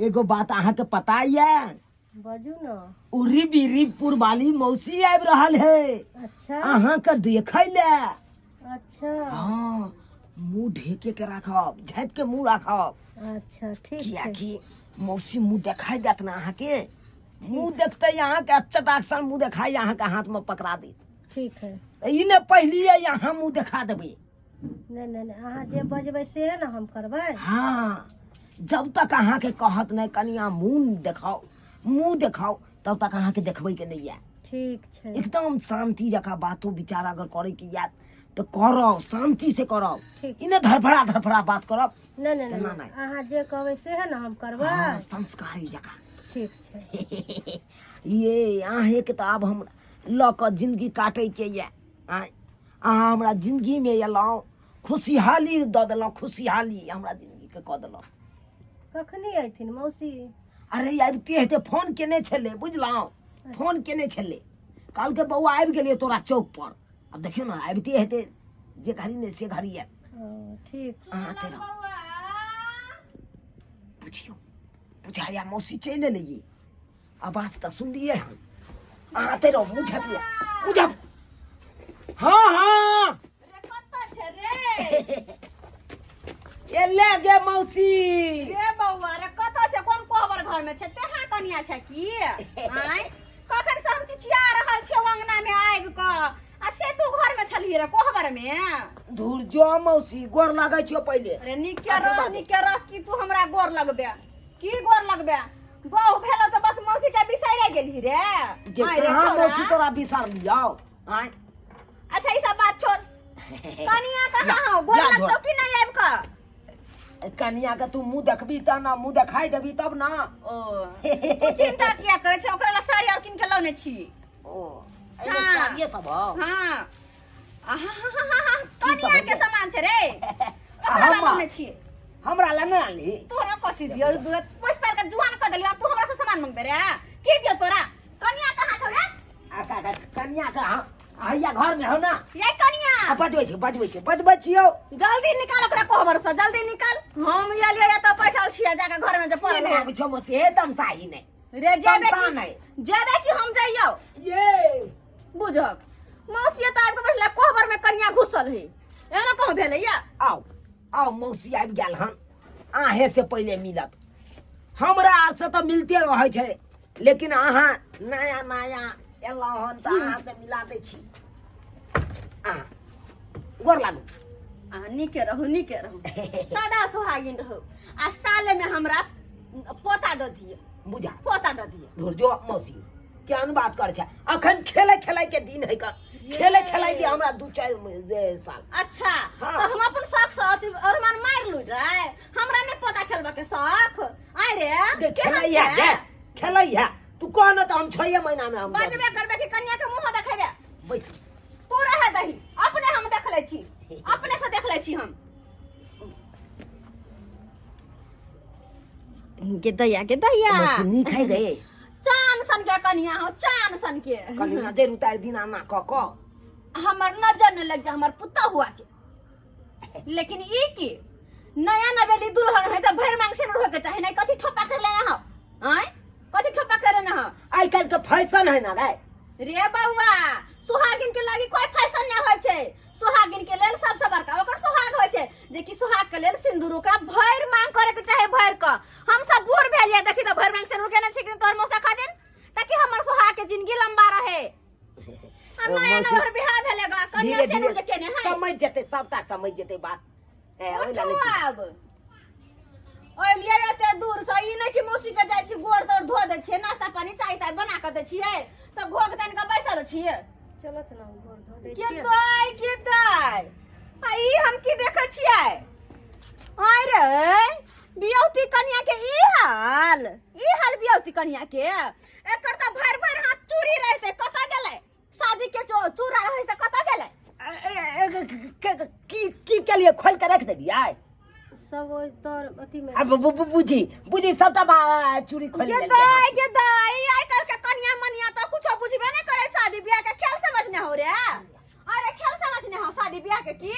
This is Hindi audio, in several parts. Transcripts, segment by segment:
एगो बात अहाँ के पता है? बाजू न। उरी बीरीपुर वाली मौसी आबि रहल है। अच्छा अहाँ के देखे ले। अच्छा हाँ, मुंह ढेके के रखब, झाँप के मुंह रखब। अच्छा ठीक किया है। कि मौसी मुंह देखाई देत ना अहाँ के। मुंह देखते यहाँ के चटाक्सन मुंह देखाई अहाँ के हाथ में पकड़ा दी। ठीक है। ई ने पहली यहाँ मुंह देखा देबे। नहीं नहीं नहीं, अहाँ जे बजबै से है ना हम करबै। हाँ, जब तक अहाँ के कहत नहीं कनिया मुंह देखाओ तब तक अहाँ के देखबे के नहीं है। ठीक है। एकदम शांति जका बातो विचार अगर करे के याद तो करो, शांति से करो। ठीक। इन्हें धरफड़ा बात करब। नहीं नहीं ना, नहीं, अहाँ जे कहबै से है ना हम करबै। हाँ, संस्कारी जका। ठीक है। ये अहे के तो अब हम लक जिंदगी काटे के ये अहाँ हमरा जिंदगी में एलौं, खुशहाली दऽ देलौं, खुशहाली हमरा जिंदगी के कऽ देलौं। कखनी अयथिन मौसी? अरे आबिते हेते, फोन केने छले बुझलौं, फोन केने छले। काल के बौआ आबि गेलिए तोरा चौक पर। अब देखियो ना आबिते हेते, जे घड़ी ने से घड़ी है। ठीक। अहाँ तेरा बुझियो बुझाया मौसी चले लिए। आवाज तो सुनलिए हम। अहाँ तेरा मुझे हाँ रे कत्ता छे रे? ये ले गे मौसी। रे बौआ रे कत्ता छे? कोन कोहबर घर में छे? तेहा कनिया छे की? आय कखन से हम चिचिया रहल छे अंगना में आगि क आ से तू घर में छलिए रे कोहबर में? धूर जो मौसी, गोर लागै छियो पहिले। अरे निके रह की तू हमरा गोर लगबे? की गोर लगबे? बहू भेलो तो बस मौसी के बिसैरे गेली रे। जे आय रे कहाँ छौरा। मौसी तोरा बिसार लियो। आय अच्छा ई सब बात छोड़। कनिया कहाँ हो? गोर जा लगतो छोड़। कि नहीं आबि क? कनिया के तू मुंह देखबी त ना, मुंह देखाई देबी तब ना। ओ तू चिंता किया करे छे? ओकरा ला साड़ी और किन के लौने छी। ओ हाँ। सारिये सब हो। हाँ कनिया के सामान छे रे। ओकरा ला लौने छी। हमरा ला नहीं आली। तोरा कथि दियो? पुष्पा के जुआन क देलियो, तू हमरा से सामान मांगबे रे? की दियो तोरा? कनिया कहाँ छौ रे? आका कनिया के हैया घर में हो ना। ये कनिया बजबै छियो। जल्दी निकाल ओकरा कोहबर से, जल्दी निकाल। हम ये लिया तो बैठल छियै जाके घर में जे पड़ल नहीं है। आबै छौ मौसी, एकदम सही नहीं। रे जेबे तमसा नहीं। कि हम जाइयो? ये बुझक मौसी त आबि के बैठले कोहबर में कनिया घुसल है। एना कहूं भेलै या? आओ मौसी आबि गेल हन। आहे से पहले मिलत। हमरा आर से तो मिलते रहे छे, लेकिन अहाँ नया एलौ हन त अहाँ से मिला दै छी। गोर लागू। निके रहू सदा सुहागिन रहू। आ साले में हमरा पोता द दिए। बुझा पोता द दिए। धुर जो मौसी केहन बात कर छे? अखन खेले के दिन है कर। खेले दे हमरा 2-4 साल। अच्छा हाँ। तो हम अपन शौक से और मन मार लू रे? हमरा नहीं पोता खेलबा के शौक आय रे? खेलैया तू कह न त हम 6 महीना में हम बजबे करबे कि कन्या के मुंह देखेबे? बैस। तू रहे दही, अपने हम देख ले छी, अपने से देख ले छी हम। के दैया मौसी नी खाई गए। चान सन के कन्या हो, चान सन के। कनी नजर उतार दिना ना क हमर नजर न लग जा हमर पुता हुआ के। लेकिन ई की नया नवेली दुल्हन है त भैर मांग से रहे के चाहे नहीं। कथि ठोपा कर ले हो? आय कथि ठोपा करे न हो? आई काल के फैशन है ना रे। रे बउआ सुहागिन के लागी कोई फैशन नहीं होय छे। सुहागिन के लेल सबसे बड़का ओकर सुहाग होय छे, जे कि सुहाग के लेल सिंदूर ओकरा भैर मांग करे के चाहे। भैर क हम सब बूढ़ भेलिए, देखि त भैर मांग से रुके न छिकन तोर मौसा खा देन, ताकि हमर सुहाग के जिंदगी लंबा रहे। नया नवर बियाह भेलेगा कन्या से रुके केने है। समझ जेते, सबटा समझ जेते बात। अब ओइ लिए एते दूर से ई नहीं कि मौसी के जाय छी गोड़ तोड़ धो दे छी, नाश्ता पानी चाय ताय बना के दे छियै त घोग तन के बैसल छियै। चलो चलो गोर धो दे के छियै। तोय आई हम की देखे छियै? आय रे बियौती कन्या के ई हाल बियौती कन्या के। एकर त भर हाथ चूड़ी रहते कत गेलै? शादी के चूड़ा रहे से कत गेलै? की के लिए खोल के रख देलियै? सब ओइ तोर अथी में। अब बुझी सबटा चूड़ी खोल के दाई आइ काल के कन्या मनिया त कुछो बुझबे नहीं करे। शादी ब्याह के खेल समझने हो रे? अरे खेल समझने हो शादी ब्याह के? की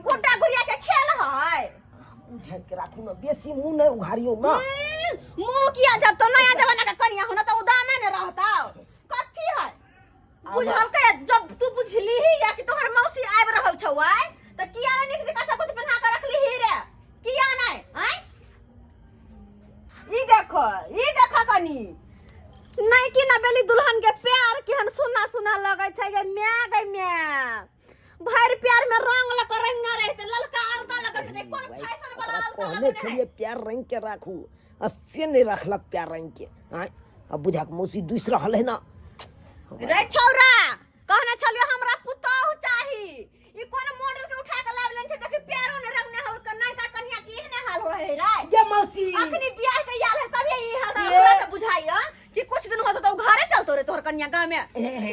गुड्डा गुड़िया के खेल है? झक के राखू ना बेसी मुंह नहीं उघारियो ना मुंह किया जब तो नया जमाना का कन्या हो ना तो उदामे ने रहता कथी है बुझल के जब तू बुझली ही या कि तोहर मौसी आइब रहल छौआ त किया ने निक का सब कुछ बना के रखली ही रे किया नहीं हैं ई देखो कनी नहीं कि ना बेली दुल्हन के प्यार केहन सुना सुना लगे छै गे म्या भर प्यार में रंग लग रंगा रहते ललका अलता लग रहते कौन फैशन वाला कहने चाहिए प्यार रंग के राखू अस्य नहीं रखलक प्यार रंग के हां अब बुझा के मौसी दूसरा हल है ना रे छौरा कहने छलियो हमरा पुतहु चाही ई कोन मॉडल के उठा के लाव लेन छै देखि प्यारो ने रंग ने हो के नहीं का कन्या की ने हाल हो रहे रे ये मौसी अखनी बियाह के याल है तभी ई हाल हमरा के बुझाइयो कि कुछ दिन होतो तो घरे चलतो रे तोहर कन्या गांव में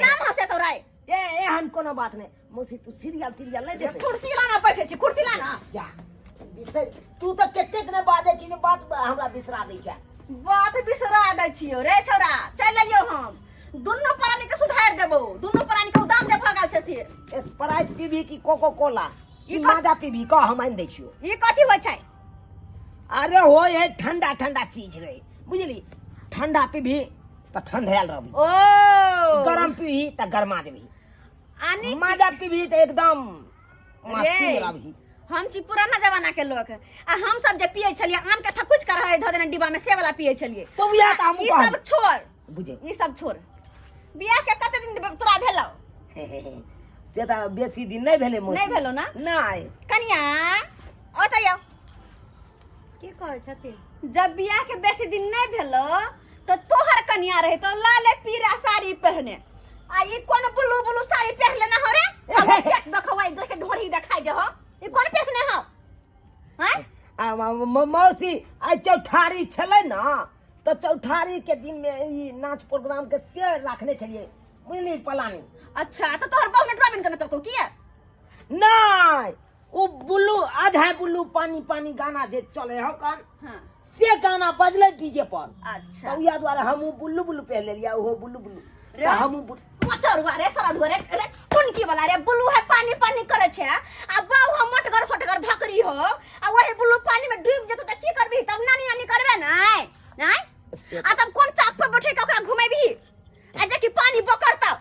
नाम हसे तो रे ए हम कोनो बात नहीं मौसी तू सीरियल नहीं देखे कुर्सी लाना बैठे छी कुर्सी लाना जा बिसर तू तो केतेक ने बाजे छी ने बात हमरा बिसरा दै छै बात बिसरा दै छियो रे छौरा चल लियो हम दुन्नो प्राणी के सुधार देबो दुन्नो प्राणी के उदाम दे भगाल छै से स्प्राइट पीबी की कोको कोला ई माजा पीबी का हम आइन दै छियो ई कथि होय छै अरे हो ये ठंडा ठंडा चीज रे बुझली ठंडा पीबी त ठंडायल रहबी ओ गरम पीबी त गरमा जेबी आनी माजा पीबी त एकदम मस्ती रे रहबी हम छी पुराना जमाना के लोग आ हम सब जे पिए छलिए आम के थकुच कर है ध देना डिब्बा में से वाला पिए छलिए तो बिया त हम ई सब छोड़ बुझे ई सब छोड़ बियाह के कते दिन तोरा भेलौ से त बेसी दिन नहीं भेले मौसी नहीं भेलो ना नहीं कन्या ओतय की कहै छथिन जब बियाह के बेसी दिन नहीं भेलो तो तोहर कन्या रहे तो लाले पीरा साड़ी पहने आ ई कोन ब्लू ब्लू साड़ी पहन लेना हो रे अब पेट देखवाई देख के ढोरी दिखाई जे हो ई कोन पहने हो हैं मौसी आई चौठारी छलै ना तो चौठारी के दिन में ई नाच प्रोग्राम के से रखने छलिए बुझली पलानी अच्छा तो तोहर बहु ने ड्राइविंग करना चलको किया नहीं वो बुल्लू आधा बुल्लू पानी पानी गाना जे चले हो कान हां से गाना बजले डीजे पर अच्छा तो या द्वारा हम बुल्लू बुल्लू पहन ले लिया वो बुल्लू बुल्लू रे हम मचरवा रे सरा दुरे रे टुनकी वाला रे बुल्लू है पानी पानी करे छे आ बाऊ हम मटगर सोटगर धकरी हो आ वही बुल्लू पानी में डूब जतो त की करबी तब नानी नानी करबे नहीं नहीं आ तब कोन चाप पे बैठे के ओकरा घुमेबी आ जे कि पानी बकरता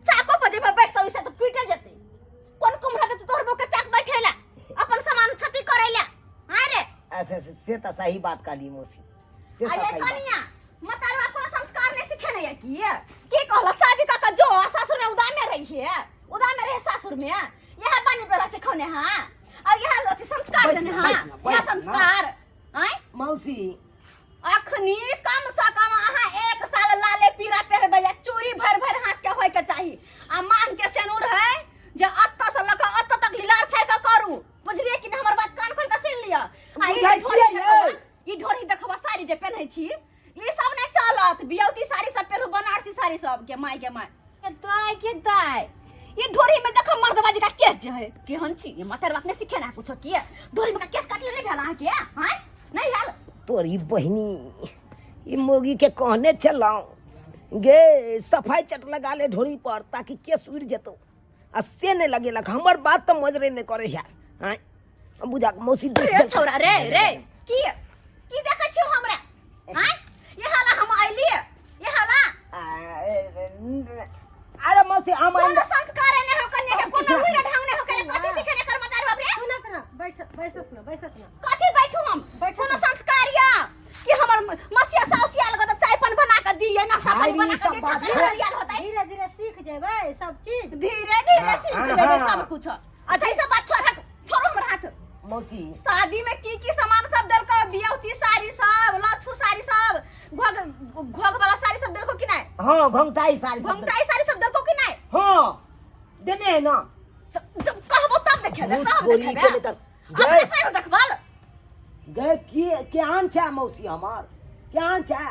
चाको पर जे बैठ सो इसे तो पीटे जते कोन कुमरा त तोर बो के चाक बैठेला अपन सामान छती करेला हां रे ऐसे से तो सही बात काली मौसी से तो अरे सही बात। कनिया मतारवा अपन संस्कार ने सिखे नहीं की कहला शादी का जो सासुर में उदाम में रही है उदाम में रहे सासुर में यह पानी पेरा सिखौने हां और यह संस्कार देने हां यह संस्कार हैं मौसी अखनी कम से कम अहाँ एक साल लाले पीरा पहरबे या चूड़ी भर भर हाथ के होय के चाहिए आ मांग के सेनुर है जे अत्त से लगा अत्त तक लीलार फेर के करू बुझलिए कि हमर बात कान खोल के सुन लिया आ ई ढोरी देखबा साड़ी जे पहनै छी ई सब नहीं चलत बियौती साड़ी सब पहरु बनारसी साड़ी सब के माय के दाई ये ढोरी में देखो मर्दबाजी का केस जे है केहन छी ये मतर बात ने सिखे ना पूछो कि ढोरी में का केस काट ले भेला के हैं नहीं भेल तोरी बहनी ये मोगी के कहने चलाओ गे सफाई चट लगा ले ढोरी पर ताकि केस उड़ जेतो आ से नहीं लगे लग हमर बात तो मजरे नहीं करे यार हां बुझा मौसी रे छोरा रे की देखै छियो हमरा हैं ये हाला हम आइली ये हाला अरे मौसी हम कोनो संस्कार ने हो कन्या के कोनो बुरा ढंग ने हो करे कथि सिखे कर मतार बाप रे सुनत ना बैसत ना कथि बैठू हम कोनो संस्कार या कि हमर मसिया साउसिया लगा तो चाय पान बना के दिए ना पानी बना के दे रियल होता है धीरे धीरे सीख जेबै सब चीज धीरे धीरे सीख लेबे सब कुछ अच्छा ई सब बात छोड़ो हमर हाथ मौसी शादी में की सामान सब देलको बियौती साड़ी सब लच्छू साड़ी सब घोग वाला साड़ी सब देलको कि नहीं हां घंटाई साड़ी घंटाई साड़ी सब देलको कि नहीं हां देने है ना जब कहबो तब देखेबे बहुत कहबो बोली देखेबे के तक अपने साइड देखबल गए के आन छा मौसी हमार के आन छा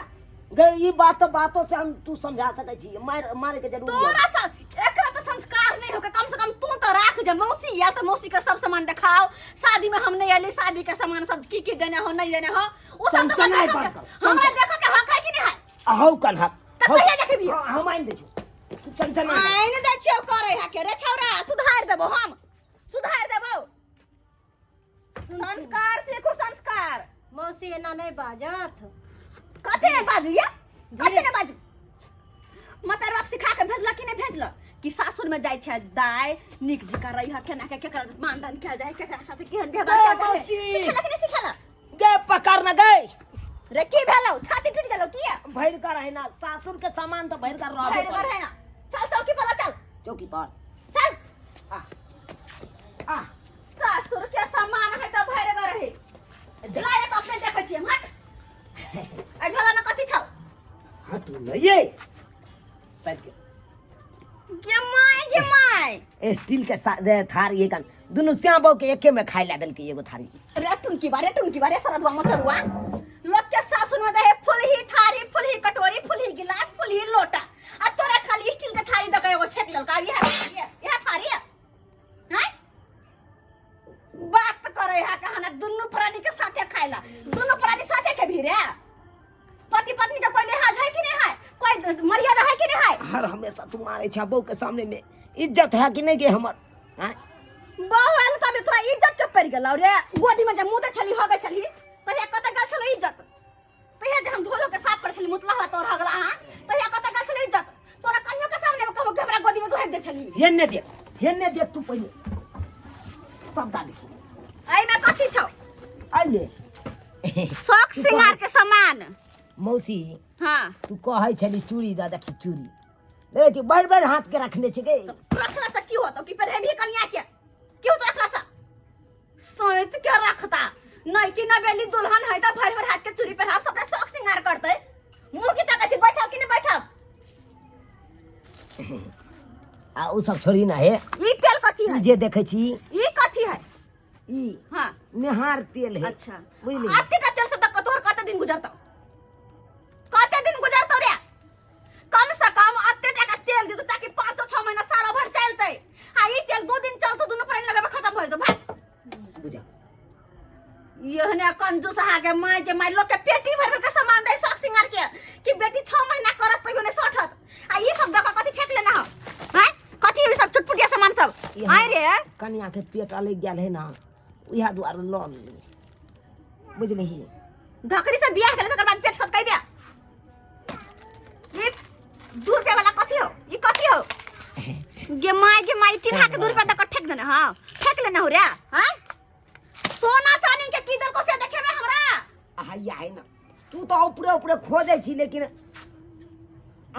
गए ई बातों से हम तू समझा सकै छी मारे के जरूर तोरा सा एकरा तो संस्कार नहीं हो के कम से कम तू तो राख जे मौसी या तो मौसी का सब सामान दिखाओ शादी में हम नहीं आली शादी का सामान सब की देने हो नहीं देने हो वो सब तो हमरा देखो के हक है कि नहीं है हौ कन हक त कहिया देखबी हम आइन दे तू चंचना आइन दे छियो करे है के रे छौरा सुधार देबो हम सुधार देबो संस्कार सीखो संस्कार हमार मौसी एना नहीं बाजत। कथे ने बाजू ये कथे ने बाजू मतर बाप सिखा के भेजला कि नहीं भेजला कि सासुर में जाय छै दाय निक जिका रही ह केना के केकर मानदान किया जाय केकरा साथे केहन व्यवहार किया जाय सिखला कि नहीं सिखला गे पकड़ न गए रे की भेलौ छाती टूट गेलौ किया भैर कर है ना सासुर के सामान तो भैर कर रहबे भैर कर है ना चल चौकी पर चल चौकी पर चल आ सासुर के सामान है तो भैर कर है लाए तो अपने देखे छिए हट आ झोला में कथि छौ हां तू ले ये साइड गे माय स्टील के थारी एक दोनों श्याम बाबू के एके में खाई ला दल के एगो थारी रे टुनकी बारे सरदवा मचरुआ लोग के सासुर में दे फुलही थारी फुलही कटोरी फुलही गिलास फुलही लोटा आ तोरा खाली स्टील के थारी दके एगो छेक ललका यह थारी है हैं बात करे है कहना दुनु प्राणी के साथे खाइला दुनु प्राणी साथे के भी रे पति पत्नी का कोई लिहाज है कि नहीं है कोई मर्यादा है कि नहीं है हर हमेशा तुम्हारे छाबो के सामने में इज्जत है कि नहीं के हमर हैं बहुल का भी तोरा इज्जत के पड़ गेलौ रे गोदी में जब मुंह दे छली हो गए छली तहिया कत गल छलो इज्जत तहिया जे हम धोलो के साफ कर छली मुतला ह तोर हगला हां तहिया कत गल छलो इज्जत तोरा कन्यो के सामने में कहबो के हमरा गोदी में दुहे दे छली हेने दे तू पहले सब डाल आई में कथि छौ आइले शौक सिंगार के सामान मौसी हां तू कहै छली चूड़ी दा देखी चूड़ी ले तू बड़ हाथ के रखने छ गे रखला से की होतो कि पहले भी कन्या के क्यों तो रखला सा सोइत के रखता नहीं कि ना बेली दुल्हन है त भर भर हाथ के चूड़ी पहनाब सबटा शौक सिंगार करते मुंह की तक ऐसे बैठा कि नहीं बैठा आ उ सब छोड़ी ना है ई तेल कथि है जे देखै छी ई कथि है ई हां निहार तेल है अच्छा बुझली आते का तेल से तक तोर कते दिन गुजरता कते दिन गुजरता रे कम से कम आते का तेल दे ताकि 5-6 महीना साल भर चलते आ ई तेल 2 दिन चलतो दोनों पर लगे खत्म हो तो भाई बुझा यहने कंजूस के माय लोग के पेटी भर भर के सामान दे शौक सिंगार के कि बेटी 6 महीना करत तो ने सठत आ ई सब दका कथि फेंक लेना हो हैं कथि ई सब चुटपुटिया सामान सब आइ रे कन्या के पेट अलग गेल है ना उहा द्वार ल बुझली धकरी से बियाह करे तकर बाद पेट सब कइबे ये 2 रुपया वाला कथि हो ई कथि हो गे माय टिन्हा के 2 रुपया दक ठेक देना हां फेंक लेना हो रे हैं सोना चांदी के की दल को से देखे में हमरा हैया है ना तू तो ऊपरे खोजे छी लेकिन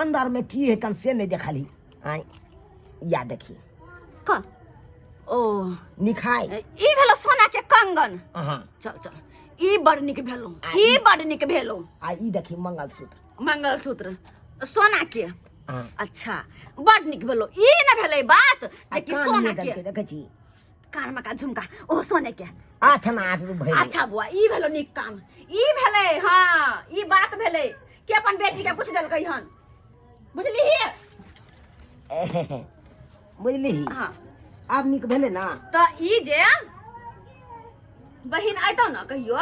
अंदर में की है कन से नहीं देखली आई या देखी का ओ निखाई ई भेलो सोना के कंगन हां चल ई बड़ निक भेलो ई बड़ निक भेलो आ ई देखी मंगलसूत्र सोना के हां अच्छा बड़ निक भेलो ई न भेलै बात जे कि सोना के देखै छी कान में का झुमका ओ सोने के 8 रुपया अच्छा बुआ ई भेलो निक काम ई भेलै हां ई बात भेलै कि अपन बेटी के कुछ देलकै हन बुझली बुझली हां अब निक भेले ना त ई जे बहिन आइतो ना कहियो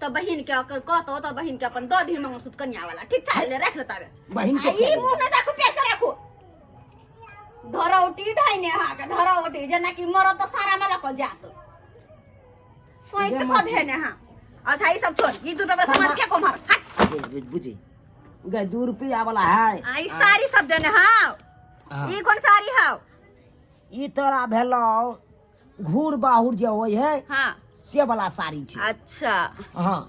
तो बहिन के कहतो तो बहिन के अपन द दिन मंगलसूत्र कन्या वाला ठीक छै ले रख लेतावे बहिन के ई मुंह न देखो पे करे को धरौटी धाइने हा के धरौटी जना कि मरो तो सारा मला को जात सोइत को धेने हा अच्छा ई सब छोड़ ई 2 रुपया सामान के को मार हट बुझी गे 2 रुपया वाला है आई सारी सब देने हां ई कौन सारी हां ई तोरा भेलो घूर बाहुर जे होय है हां से वाला साड़ी छै अच्छा हां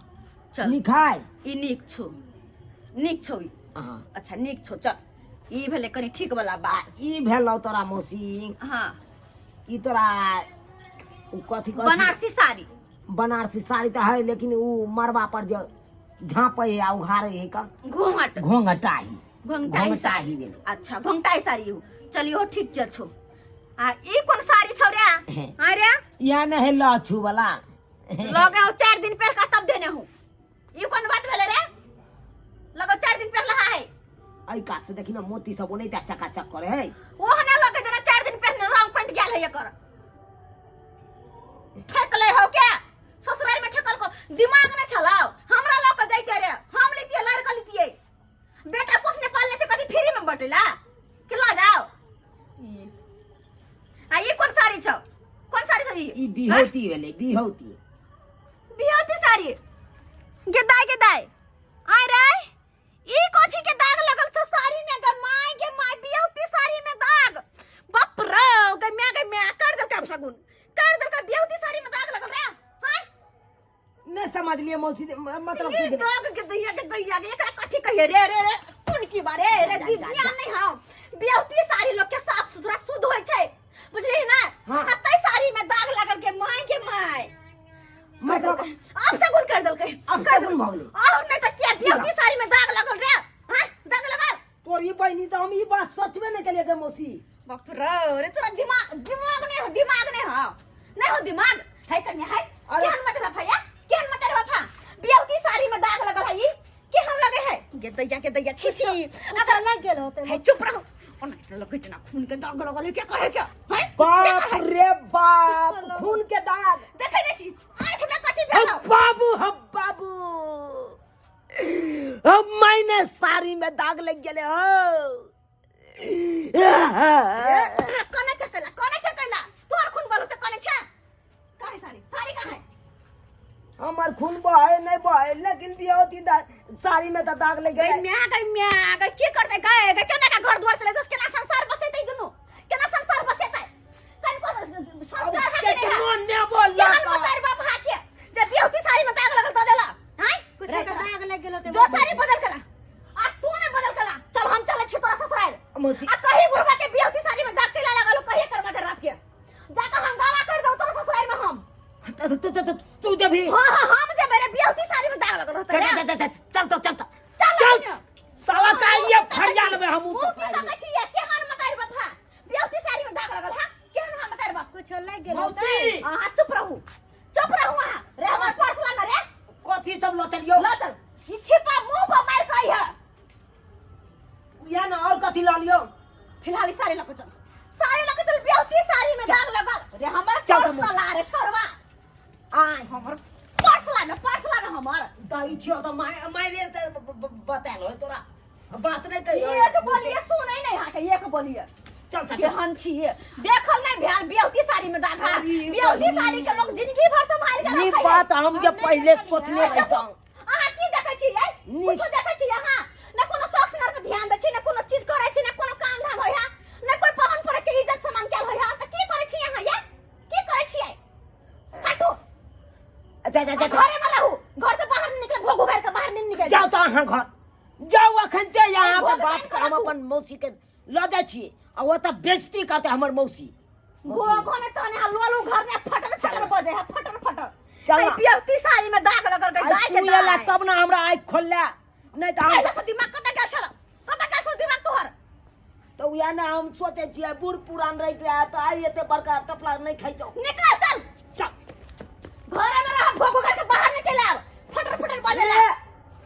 चल निखाई ई निक छौ हां अच्छा निक छौ चल ई भेले कनी ठीक वाला बात ई भेलो तोरा मौसी हां ई तोरा कथि कहै बनारसी साड़ी तो है लेकिन उ मरवा पर जो झापे है आ उघारे है का घोंघटाई साड़ी अच्छा घोंघटाई साड़ी हो चलियो ठीक छौ आ ई कोन साड़ी छौ रे आ रे या न है लाछू वाला लगे 4 दिन पहले का तब देने हूं ई कोन बात भेले रे लगे 4 दिन पहले है आई का से देखी ना मोती सब नहीं ता चकाचक करे है ओहने लगे जना 4 दिन पहले रंग पेंट गेल है एकर ठेक ले हो क्या ससुराल में ठेकल को दिमाग न चलाओ हमरा लोग के जाइते रे हम लेतिए लड़का लेतिए बेटा पोसने पालने से कभी फ्री में बटेला कि ला जाओ आ ये कौन साड़ी छौ ई ई बिहोती भेले बिहोती साड़ी सारी गेदाय आय रे ई कोथी के दाग लगल छ साड़ी में गे माय बियौती साड़ी में दाग बाप रे गे मैं कर दल का सगुन कर दल का बियौती साड़ी में दाग लगल रे हां नहीं समझ लिए मौसी मतलब ई दाग के दैया एकरा कथी कहिए रे कौन की बारे रे ध्यान नहीं हां बियौती साड़ी लोग के साफ सुथरा शुद्ध होय छै बुझली ना हाँ। कतई साड़ी में दाग लगल के माय मतलब अब सगुन कर दल के अब सगुन भ गेलै और नहीं तो क्या बियौती साड़ी में दाग लगल रे हां दाग लगल तोर ई बहिनी तो हम ई बात सोचबे नहीं करिए के मौसी बाप रे तोरा दिमाग नहीं हो दिमाग है कन्या है अरे- केहन मतलब है केहन मतलब है बियौती साड़ी में दाग लगल है ई केहन लगे है के दैया छी अगर लग गेल होते है चुप रहो और लोग इतना खून के दाग लगल है क्या कहे क्या है बाप रे बाप खून के दाग देखे नहीं छी आंख में कथी हम भेल बाबू हम मैंने साड़ी में दाग लग गेले हो कोने छकैला तोर खून बोलो से कोने छ काहे साड़ी कहां है हमार खून बहे नहीं बहे लेकिन बियौती साड़ी में तो दाग लग गई गए म्या की करते गए केना का घर द्वार चले केना संसार बसेतै दुनु केना संसार बसेतै कन को संस्कार है कि नहीं ने बोला केहन मतार बाप हाके जब बियौती साड़ी में दाग लगल तो देला हैं कुछ का दाग लग गेल होते जो साड़ी बदल कला आ तू ने बदल कला चल हम चले छी तोरा ससुराल मौसी आ कहीं बुढ़वा के बियौती साड़ी में दाग केला लगल कहीं कर मत रात के जाकर हंगामा कर दो तोरा ससुराल में हम तू जब भी हां हम जब मेरे बियौती साड़ी में दाग लगल होता चल साला का ये फरियाल में हम वो की का छी ये केहन मतार बाप हा बियौती साड़ी में दाग लगल हा केहन हा मतार बाप कुछ लग गेल मौसी हां चुप रहू वहां रे हमर पर्सला न रे कथी सब लो चलियो ला चल ई छिपा मुंह पर मार कई है या ना और कथी ला लियो फिलहाल ई साड़ी लको चल बियौती साड़ी में दाग लगल रे हमर चल पर्सला रे छोरवा आय हमर पर्सला न हमर दाई छियो तो माय बतालो तोरा बात नहीं कहियो एक बोलिए सुनै नहीं हा के एक बोलिए चल केहन छिए देखल नहीं भेल बियौती साड़ी में दाग है अरे बियौती साड़ी के लोग जिंदगी भर संभाल के ये रखे बात हम जब पहले सोचने रहता अहाँ की देखै छी रे कुछो देखै छी अहाँ न कोनो शौक सिंगार पे ध्यान दै छी न कोनो चीज करै छी न कोनो काम धाम होय न कोई पवन पर के इज्जत सम्मान कैल होय त की करै छी अहाँ ये की करै छी हटो अच्छा घरे में रहू घर से बाहर निकल घोघो घर के बाहर नहीं निकल जाओ तो अहाँ घर जाओ अखन ते यहाँ पे बात कर हम अपन मौसी के ल जाय छी आ वो तो बेइज्जती करते हमर मौसी घोघो ने तने लोलू घर में फटर बजे है फटर चल बियौती साड़ी में दाग लगल गई दाग के तू ये तब ना हमरा आँख खोलला नहीं तो हम ऐसा दिमाग कत गेल छल कत गेल छल दिमाग तोहर तो या ना हम सोचे छियै बूढ़ पुरान रह गया तो आई एते बड़का टपला नहीं खाइतो निकल चल घरे में रह घोघो घर के बाहर नहीं चले आब फटर बजे ला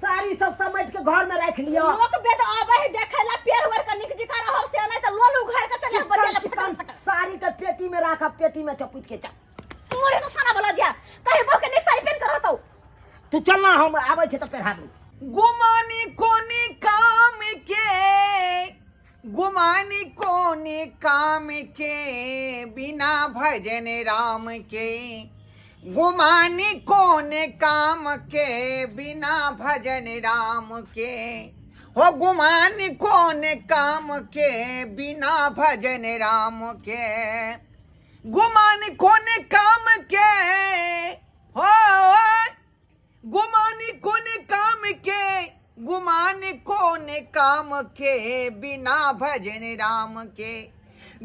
सारी सब समेट के घर में रख लियो लोग बेद आबे है देखेला पेड़ वर के निक जिका रहब से नहीं तो लोलू घर के चले बजे ला फटर सारी के पेटी में रखा पेटी में चपीट के चल मोरे तो साना बोला जा कहे बो के निक साड़ी पहन कर रहतो तू चल ना हम आबै छै त पहरा दू गुमानी कोनी काम के बिना भजन राम के गुमानी कोने काम के बिना भजन राम के हो गुमानी कोने काम के बिना भजन राम के गुमानी कोने काम के हो गुमानी कोने काम के गुमानी कोने काम के बिना भजन राम के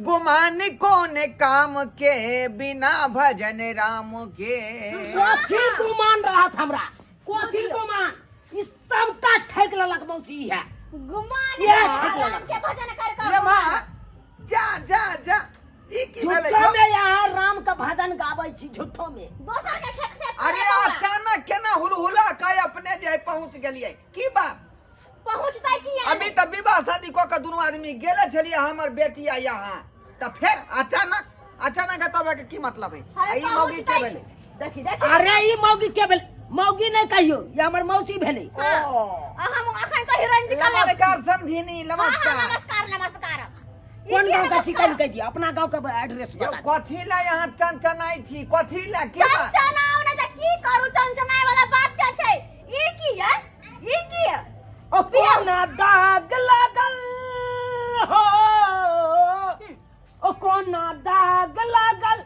गुमानी कोने काम के बिना भजन राम के कथी गुमान रहत हमरा कथी गुमान ई सबटा ठेक ललक मौसी है गुमान ये राम के भजन कर रे माँ जा ई की भेलै झूठो में यहाँ राम का भजन गाबै छी झूठो में दोसर के ठेक से अरे अचानक केना हुलहुला का अपने जे पहुंच गेलियै की बात पहुंचतै की अभी तक विवाह शादी कऽ के दुनू आदमी गेले छलियै हमर बेटी आ यहाँ त फिर अचानक तब के की मतलब है ई मौगी के भेलै देखी अरे ई मौगी के भेल मौगी नहीं कहियो ये हमर मौसी भेलै हम अखन तो हीरोइन जी का लागै नमस्कार समझिनी नमस्कार नमस्कार कौन गांव का चिकन कह दिया अपना गांव का एड्रेस यो बता कथी ला यहाँ चनचनाई थी कथी ला के बात चनचनाओ ने की करू चनचनाई वाला बात ई की ओ कोना दाग लागल हो ओ कोना दाग लागल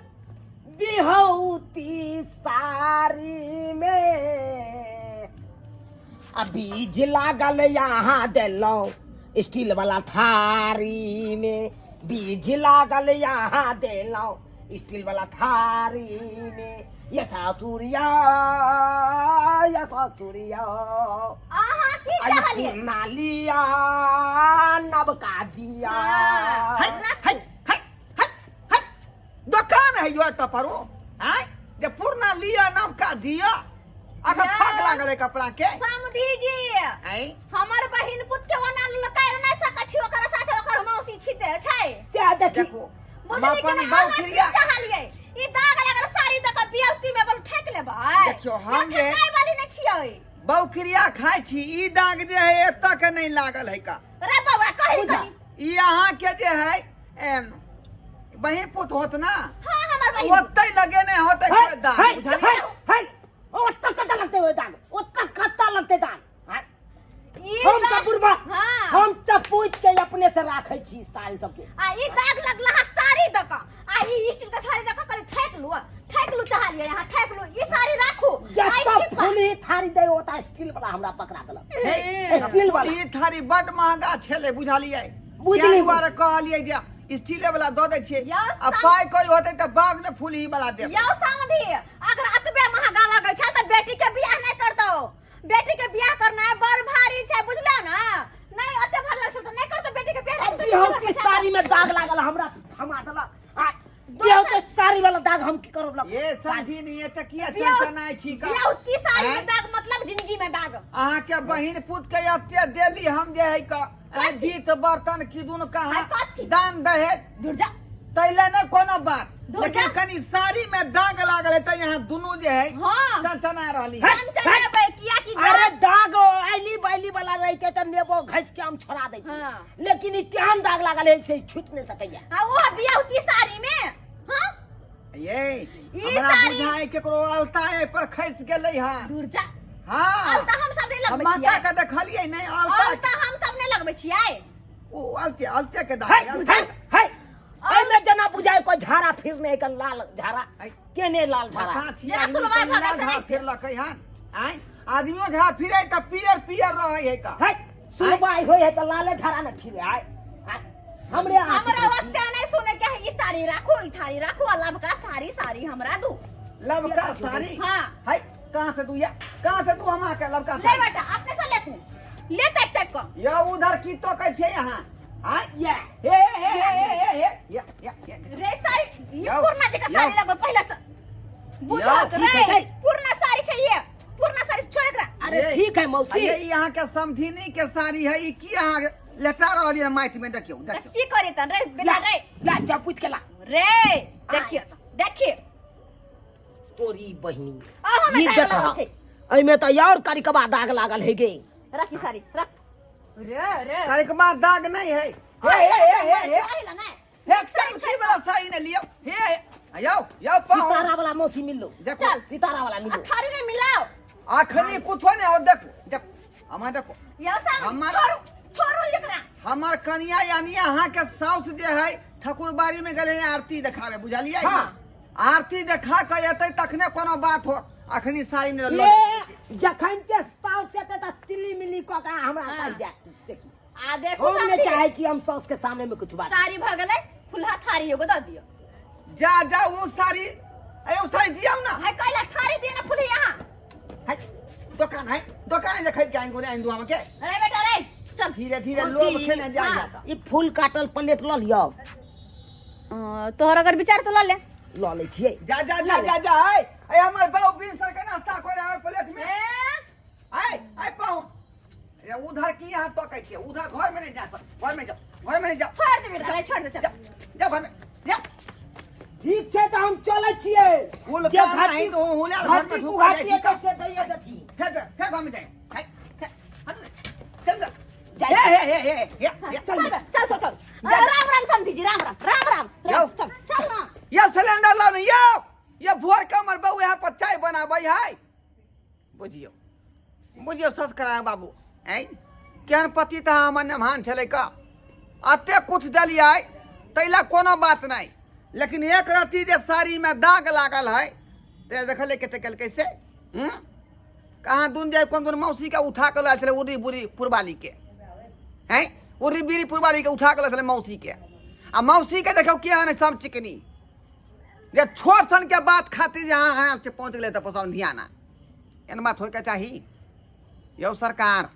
बिहौती सारी में आ बीज लागल यहाँ देलो स्टील वाला थारी में बीज लागल यहाँ देलो स्टील वाला थारी में ये सासुरिया आहा की चाहलिए नालिया नबका दिया दुकान है यो तपरो हैं जे पूर्णा लिया नाम का दिया अगर ठग लागल है कपड़ा के समधी जी हैं हमर बहिन पुत के ओना लकाय नै सकै छी ओकरा साथे ओकर मौसी छिते छै से देखी देखो बुझली कि अपन ना बाऊ हम खिरिया चाहलिए ई दाग लागल साड़ी दक बियौती में बल ठेक लेबै देखियो, हम जे- काय वाली नै छियै बाऊ खिरिया खाय छी ई दाग जे है एतक के नहीं लागल है का रे बाबा कहि बुझा। कहि ई अहाँ के जे है बहिन पुत होत ना हां हमर बहिन ओतै लगे नहीं होते कोई दाग बुझलिए ओ कत्ता लगते हुए दाग ओ कत्ता लगते दाग ई हम दाग- सब बुरबा हां हम चपूत के अपने से राखे छी साड़ी सबके आ ई दाग लगला है साड़ी दक आ ई स्टील के थारी दक कल ठेक लू चाहलिए यहां ठेक लू ई साड़ी राखू जत्ता फूली थारी दे ओता स्टील वाला हमरा पकड़ा देलक स्टील वाला ई थारी बड महंगा छले बुझलिए बुझली बार कहलिए जे स्टील वाला दऽ दै छियै यौ, आ पाइ कोई होतै तऽ बाद में फूली वाला देब यौ समधी अगर अतबे महंगा लागै छै त बेटी के बियाह नै कर दो बेटी के बियाह करना बड़ भारी छै बुझलो ना नै अते भर लगै छै त नै कर दो बेटी के बियाह अब बिहौती साड़ी में दाग लागल हमरा थमा देलक आ बिहौती साड़ी वाला दाग हम की करब लग ये समझी नहीं ये तकिया टेंशन आई छी का बियौती साड़ी में हैं? दाग मतलब जिंदगी में दाग अहाँ के बहिन पुत के एते देली हम जे है का जीत बर्तन की दुन कहा है कथी? दान दहेज दूर जा तैले न कोनो बात धोखा? लेकिन कनी साड़ी में दाग लागल है त यहाँ दुनू जे है हाँ। टनटना रहली हैं? हम चलेबै किया कि अरे दाग ऐली बैली वाला रहते त नेबो घस के हम छोड़ा देती हाँ। लेकिन ई केहन दाग लागल है से छूट नहीं सकैया आ वो बियौती साड़ी में हां ये ई हमरा साड़ी- बुझाए केकरो अलता ए पर खस गेलै हां दूर जा हां अलता हम सब नै हम लगबै माता छियै के देखलिए नहीं अलता अलता हम सब नै लगबै छियै ओ अलते के है दाग अलता है एमे जना बुझाए को झाड़ा फिरने का लाल झाड़ा है। केने लाल झाड़ा कहाँ छियै जा आदमी सुलवा कहीं भगा लाल के झाड़ राखि। फिरलकै हन आय आदमियो झाड़ फिरे त पियर पियर रहै है का है सुलवाई होय है त लाले झाड़ा न फिरे आय हमरे हमरा वक्त नै सुने के है ई साड़ी राखू ई थारी राखू आ लबका साड़ी हमरा दू लबका साड़ी हाँ। है कहां से तू या कहां से तू हमा के लबका ले साड़ी बेटा अपने से ले तू ले तक को ये उधर की तो कह छे यहां आय ये हे ये रे साड़ी ये जाओ, पूर्णा जी का जाओ। साड़ी लगो पहले से बुझो जाओ, ठीक है, रे ठीक। पूर्णा साड़ी छै ये पूर्णा साड़ी छोड़ एकरा अरे ठीक है मौसी ये यहाँ के समधिनी के साड़ी है ई की यहाँ लेटा रहली है माइट में देखियो देखियो की करे त रे बेटा रे ला चपूत के ला रे देखिए तोरी बहिनी आ हमें ई दाग देखा लगल छै एमे त और करिकबा दाग लागल है गे रखी साड़ी रख रे तारीख बाद दाग नहीं है हे आइला ना एक सेंटी वाला साड़ी ने लियो हे यो पाओ सितारा वाला मौसी मिल लो देखो चल। सितारा वाला मिल लो थारी ने मिलाओ आखनी कुछ नहीं हो देखो देखो हमार देखो यो सा हमार- छोड़ू एकरा हमार कन्या यानी अहाँ के साउस जे है ठकुरबाड़ी में गले आरती देखावे बुझलिए हाँ। आरती देखा के एतै तखने कोनो बात हो अखनी साड़ी ने लो ले जखन के साउस से त तिली मिली क का हमरा हाँ। कह दे से की आ देखो हम ने चाहे छी हम साउस के सामने में कुछ बात साड़ी भ गेलै फुलहा थारी एगो द दियो जा वो साड़ी अरे वो साड़ी दिया ना है कैला थारी दे ना फुली यहां है दुकान है खरीद के आएंगे ने आइंदु हम के अरे बेटा रे चल धीरे धीरे मौसी, लोग खेने जा हाँ। जाता ई फूल काटल प्लेट ल लियो तोहर अगर विचार तो ले ल ले छियै जा है ए हमर बाऊ 20 सर के नाश्ता करे है प्लेट में आई पाऊ ये उधर की यहाँ तो कैसे उधर घर में नहीं जा सक घर में नहीं जा छोड़ दे बेटा रे छोड़ दे चल जा घर में जा ठीक छै त हम चलै छियै फूल जे काम घाटी नहीं तो हुला घर घाटी में तू ढुका घाटी जाए कैसे दैए दथी फेंक घर में जाए चल जाए हे चल राम राम समझी जी राम राम जाओ। चल ना ये सिलेंडर लाओ नहीं ये भोर के हमर बहू यहाँ पर चाय बनाबै है बुझियो बुझियो संस्कार बाबू हैं केहन पति तो हमर नमहान छलै का अते कुछ दलियै तैला कोनो बात नहीं लेकिन एक रत्ती जे साड़ी में दाग लागल है ते देखले कते कल कैसे कहाँ दून जाए कौन कौन मौसी के उठा के लायल छलै उरी बुरी पुरबाली के हैं उरी बीरी पुरबाली के उठा के लायल छलै मौसी के आ मौसी के देखो केहन है सब चिकनी जे छोट सन के बात खातिर जहाँ हाथ से पहुँच गए तो पसंद ध्याना एन बात होके चाहिए यौ सरकार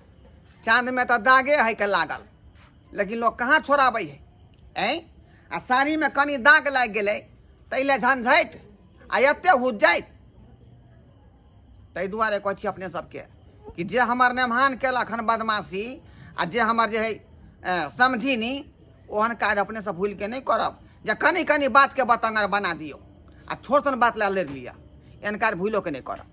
चांद में तो दागे है के लागल लेकिन लोग कहाँ छोड़ाबै है आ साड़ी में कनी दाग लाग गए तैले झंझट आ एते हुज जाइत ताहि दुआरे कहै छी अपने सबके कि जे हमर नेमहान केलक हन बदमाशी आ जे हमर जे है समझिनी ओहन काज अपने से भूल के नहीं करब जे कनी कनी बात के बतंगर बना दियो आ छोट सन बात ला ले लिया एहन काज भूलो के नहीं करब।